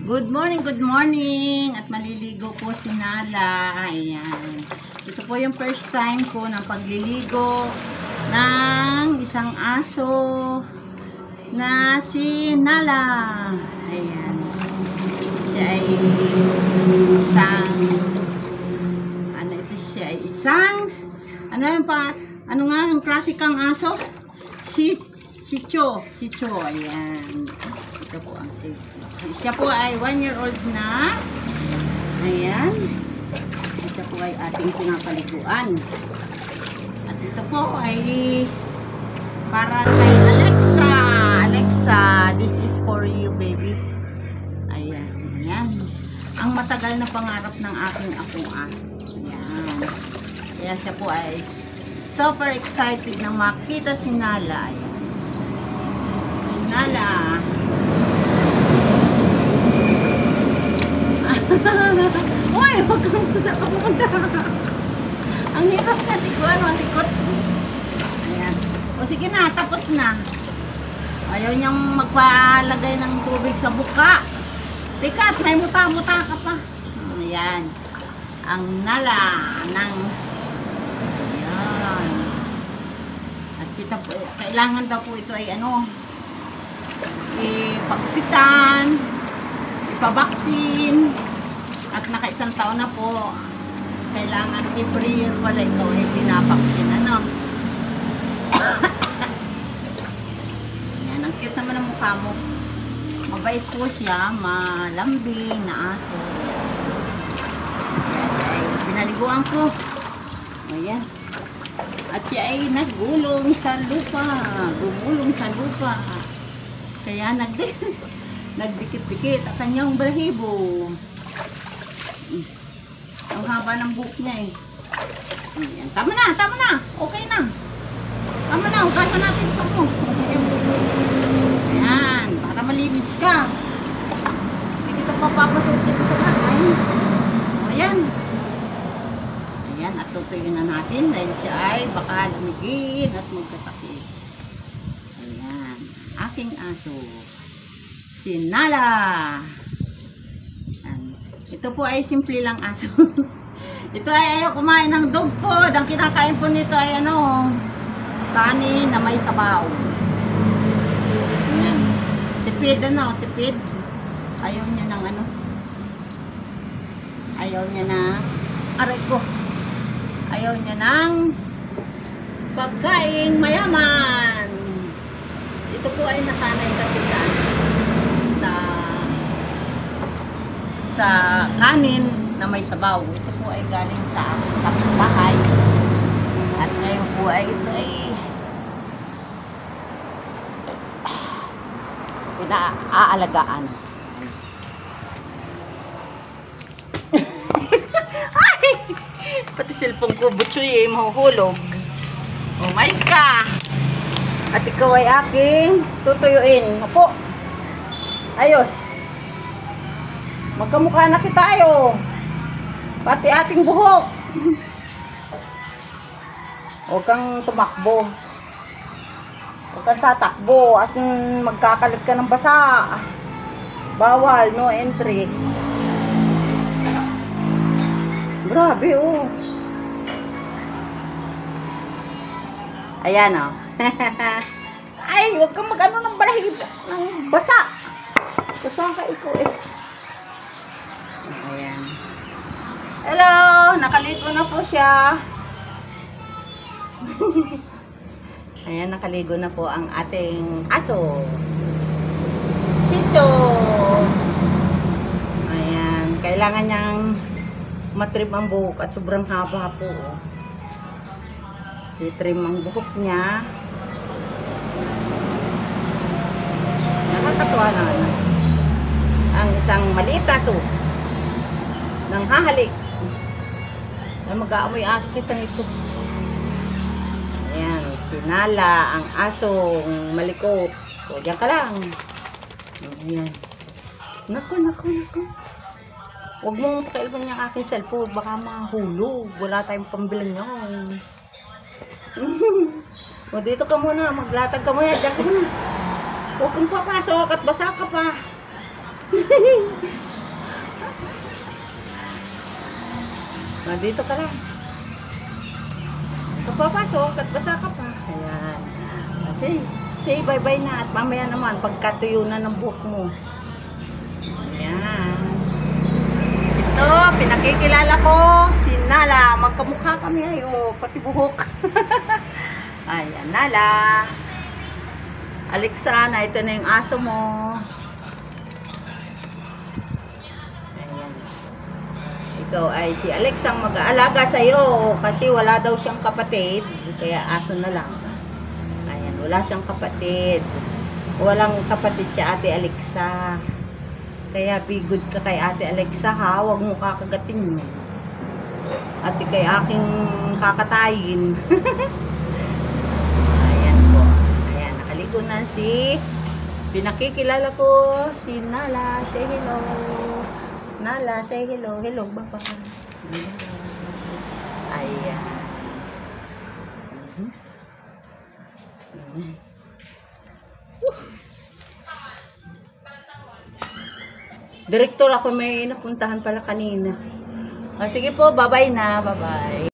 Good morning! At maliligo po si Nala. Ayan. Ito po yung first time ko ng pagliligo ng isang aso na si Nala. Ayan. Siya ay ano nga ang klasikang aso? Sicho. Ayan. Ito po ang siya po ay 1-year-old na. Ayan. Ito po ay ating pinapaliguan. At ito po ay para kay Alexa. Alexa, this is for you, baby. Ayan. Ang matagal na pangarap ng aking akong aso. Ayan. Kaya siya po ay super excited na makita si Nala. Ayan. Si Nala. Uy, huwag kang pumunta. Ang hirap na tikuan, malikot. Ayan. O sige na, tapos na. Ayaw niyang magpalagay ng tubig sa buka. Teka, may muta-muta ka pa. Ayan. Ang Nala ng... Ayan. At sita po, kailangan daw po ito ay ano, ipagpitan, ipabaksin. At naka-1 taon na po, kailangan every year wala ito ay pinapaksin. Ano? Yan, ang cute naman ang mukha mo. Mabait po siya, malambing na aso. Yan, siya ay pinaliguan ko. Ayan. At siya ay naggulong sa lupa. Gumulong sa lupa. Kaya nagdikit-dikit ang kanyang balahibo. Ang haba ng buhok niya eh. Ayan. Tama na. Okay na. Tama na, hugasan natin ito mo. Ayan, para malinis ka. Hindi kita papapasusin ito na. Ayan. Ayan, at tutuyun na natin dahil siya ay baka lumigin at magkasakit. Ayan, aking aso. Si Nala. Ito po ay simple lang aso. Ito ay ayaw kumain ng dog food. Ang kinakain po nito ay ano, kanin na may sabaw. Ayan. Tipid ano, tipid. Ayaw niya ng ano. Ayaw niya na, aray ko. Ayaw niya ng pagkain mayaman. Ito po ay nasanay kasi sa kanin na may sabaw. Ito po ay galing sa aking kapitbahay. At ngayon po ay ito ay pinaaalagaan. Ay! Pati cellphone ko, butsoy eh, mahuhulog. Mais ka! At ikaw ay aking tutuyuin. Opo! Ayos! Magkamukha na kita tayo. Pati ating buhok. Huwag kang tumakbo. Huwag kang tatakbo at magkakalit ka ng basa. Bawal, no entry. Grabe, oh. Ayan, oh. Ay, huwag kang mag-ano ng balahib. Ng basa. Basa ka ikaw, eh. Ayan. Hello! Nakaligo na po siya. Ayan, nakaligo na po ang ating aso. Chito! Ayan. Kailangan niyang matrim ang buhok at sobrang haba po. I-trim ang buhok niya. Nakakatuwa na. Ang isang maliit aso nang hahalik. Ay, mag-aamoy aso kita nito. Ayan, si Nala, ang asong malikot. O, diyan ka lang. Ayan. Naku. Huwag mong pakialaman yung aking cellphone. Baka mahulog. Wala tayong pambilan yun. O, dito ka muna. Maglatag ka muna. Diyan ka muna. Huwag kang papasok at basa ka pa. Dito ka lang. Kapapasok at basa ka pa. Ayan. Say bye-bye na at mamaya naman pagkatuyo na ng buhok mo. Ayan. Ito, pinakikilala ko si Nala. Magkamukha kami ay pati buhok. Ayan, Nala. Alexa, na ito na yung aso mo. Ayan. Ikaw ay si Alexa ang mag-aalaga sa'yo kasi wala daw siyang kapatid. Kaya aso na lang. Ayan, wala siyang kapatid. Walang kapatid si Ate Alexa. Kaya be good ka kay Ate Alexa ha. Huwag mo kakagatin mo. Ate kay aking kakatayin. Ayan po. Ayan, nakaligo na si pinakikilala ko si Nala. Say hello. Nala, say hello. Hello, baba. Ayan. Direktor ako may napuntahan pala kanina. Sige po, bye-bye na. Bye-bye.